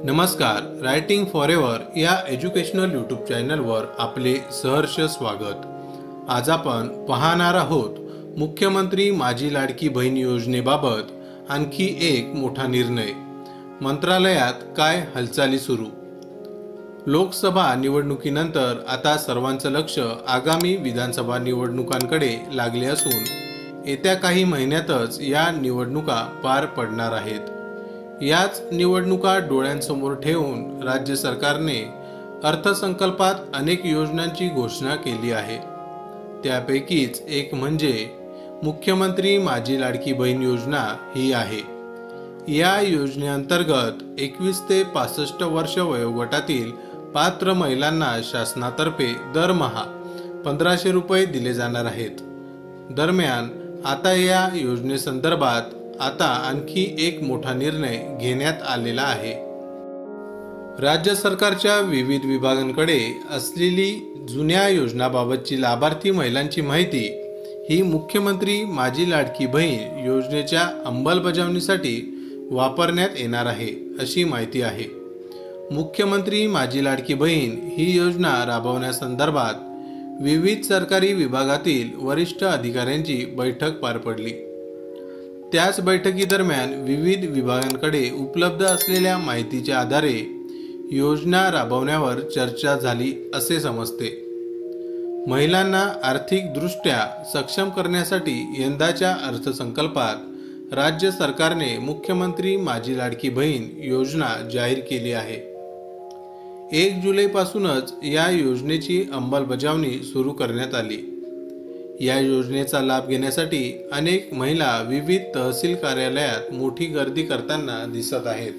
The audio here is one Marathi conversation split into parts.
नमस्कार, रायटिंग फॉरएव्हर या एज्युकेशनल यूट्यूब चॅनलवर आपले सहर्ष स्वागत। आज आपण पाहणार आहोत मुख्यमंत्री माझी लाडकी बहीण योजनेबाबत आणखी एक मोठा निर्णय। मंत्रालयात काय हालचाली सुरू। लोकसभा निवडणुकीनंतर आता सर्वांचं लक्ष आगामी विधानसभा निवडणुकांकडे लागले असून येत्या काही महिन्यातच या निवडणुका पार पडणार आहेत। याच निवडणुका डोळ्यांसमोर ठेवून राज्य सरकारने अर्थसंकल्पात अनेक योजनांची घोषणा केली आहे। त्यापैकीच एक म्हणजे मुख्यमंत्री माझी लाडकी बहीण योजना ही आहे। या योजनेअंतर्गत 21 ते 65 वर्ष वयोगटातील पात्र महिलांना शासनातर्फे दरमहा 1500 रुपये दिले जाणार आहेत। दरम्यान आता या योजनेसंदर्भात आता आणखी एक मोठा निर्णय घेण्यात आलेला आहे। राज्य सरकारच्या विविध विभागांकडे असलेली जुन्या योजनाबाबतची लाभार्थी महिलांची माहिती ही मुख्यमंत्री माझी लाडकी बहीण योजनेच्या अंमलबजावणीसाठी वापरण्यात येणार आहे अशी माहिती आहे। मुख्यमंत्री माझी लाडकी बहीण ही योजना राबवण्यासंदर्भात विविध सरकारी विभागातील वरिष्ठ अधिकाऱ्यांची बैठक पार पडली। त्याच बैठकीदरम्यान विविध विभागांकडे उपलब्ध असलेल्या माहितीच्या आधारे योजना राबवण्यावर चर्चा झाली असे समजते। महिलांना आर्थिकदृष्ट्या सक्षम करण्यासाठी यंदाच्या अर्थसंकल्पात राज्य सरकारने मुख्यमंत्री माझी लाडकी बहीण योजना जाहीर केली आहे। 1 जुलैपासूनच या योजनेची अंमलबजावणी सुरू करण्यात आली। या योजनेचा लाभ घेण्यासाठी अनेक महिला विविध तहसील कार्यालयात मोठी गर्दी करताना दिसत आहेत।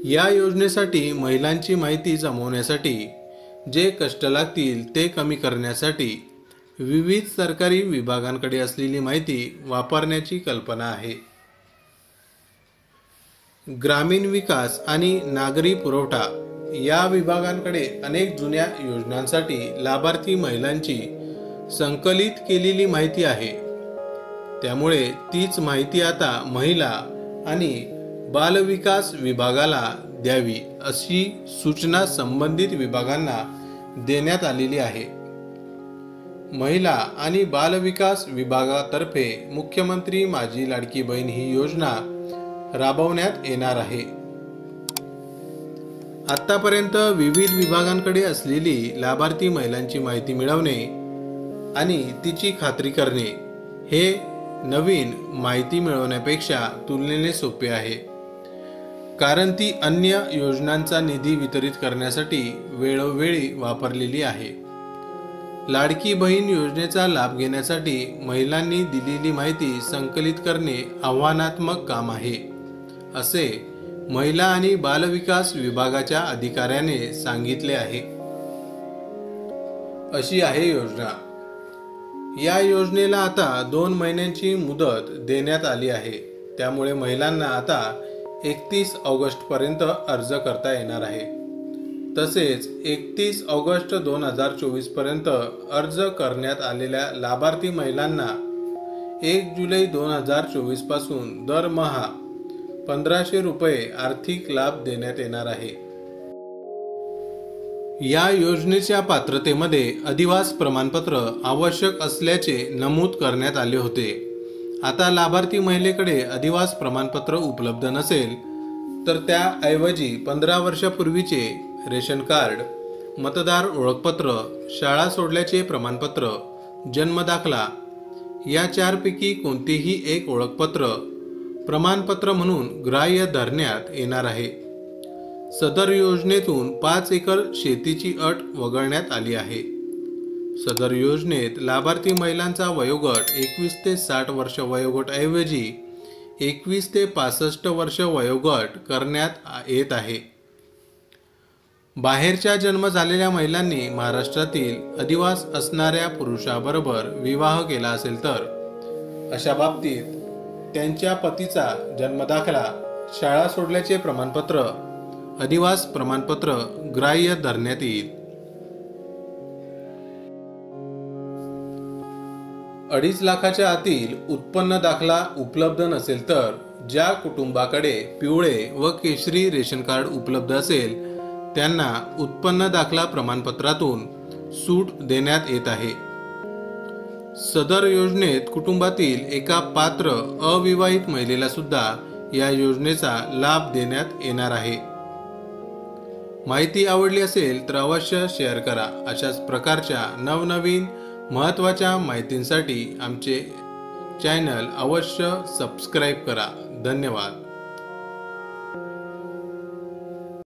या योजनेसाठी महिलांची माहिती जमवण्यासाठी जे कष्ट लागतील ते कमी करण्यासाठी विविध सरकारी विभागांकडे असलेली माहिती वापरण्याची कल्पना आहे। ग्रामीण विकास आणि नागरी पुरवठा या विभागांकडे अनेक जुन्या योजनांसाठी लाभार्थी महिलांची संकलित केलेली माहिती आहे। त्यामुळे तीच माहिती आता महिला आणि बालविकास विभागाला द्यावी अशी सूचना संबंधित विभागांना देण्यात आलेली आहे। महिला आणि बालविकास विभागातर्फे मुख्यमंत्री माझी लाडकी बहीण ही योजना राबवण्यात येणार आहे। आतापर्यंत विविध विभागांकडे असलेली लाभार्थी महिलांची माहिती मिळवणे आणि तिची खात्री करणे हे नवीन माहिती मिळवण्यापेक्षा तुलनेने सोपे आहे, कारण ती अन्य योजनांचा निधी वितरित करण्यासाठी वेळोवेळी वापरलेली आहे। लाडकी बहीण योजनेचा लाभ घेण्यासाठी महिलांनी दिलेली माहिती संकलित करणे आव्हानात्मक काम आहे, असे महिला आणि बालविकास विभागाच्या अधिकाऱ्याने सांगितले आहे। अशी आहे योजना। या योजनेला आता 2 महिन्यांची मुदत देण्यात आली आहे। त्यामुळे महिलांना आता 31 ऑगस्ट पर्यंत अर्ज करता येणार आहे। तसेच 31 ऑगस्ट 2024 पर्यंत अर्ज करण्यात आलेल्या लाभार्थी महिलांना 1 जुलै 2024 पासून दरमहा 1500 रुपये आर्थिक लाभ देण्यात येणार आहे। या योजनेच्या पात्रतेमध्ये अधिवास प्रमाणपत्र आवश्यक असल्याचे नमूद करण्यात आले होते। आता लाभार्थी महिलेकडे अधिवास प्रमाणपत्र उपलब्ध नसेल तर त्याऐवजी 15 वर्षापूर्वीचे रेशन कार्ड, मतदार ओळखपत्र, शाळा सोडल्याचे प्रमाणपत्र, जन्मदाखला या 4 पैकी कोणतेही एक ओळखपत्र प्रमाणपत्र म्हणून ग्राह्य धरण्यात येणार आहे। सदर योजनेतून 5 एकर शेतीची अट वगळण्यात आली आहे। सदर योजनेत लाभार्थी महिलांचा वयोगट 21 ते 60 वर्ष वयोगट ऐवजी 21 ते 65 वर्ष वयोगट करण्यात येत आहे। बाहेरच्या जन्म झालेल्या महिलांनी महाराष्ट्रातील अधिवास असणाऱ्या पुरुषाबरोबर विवाह केला असेल तर अशा बाबतीत त्यांच्या पतीचा जन्मदाखला, शाळा सोडल्याचे प्रमाणपत्र, अधिवास प्रमाणपत्र ग्राह्य धरण्यात येईल। 2.5 लाखाच्या आतील उत्पन्न दाखला उपलब्ध नसेल तर ज्या कुटुंबाकडे पिवळे व केशरी रेशन कार्ड उपलब्ध असेल त्यांना उत्पन्न दाखला प्रमाणपत्रातून सूट देण्यात येत आहे। सदर योजनेत कुटुंबातील एका पात्र अविवाहित महिलेला सुद्धा या योजनेचा लाभ देण्यात येणार आहे। माहिती आवडली असेल तर अवश्य शेअर करा। अशाच प्रकारच्या नवनवीन महत्त्वाच्या माहितींसाठी आमचे चॅनल अवश्य सबस्क्राईब करा। धन्यवाद।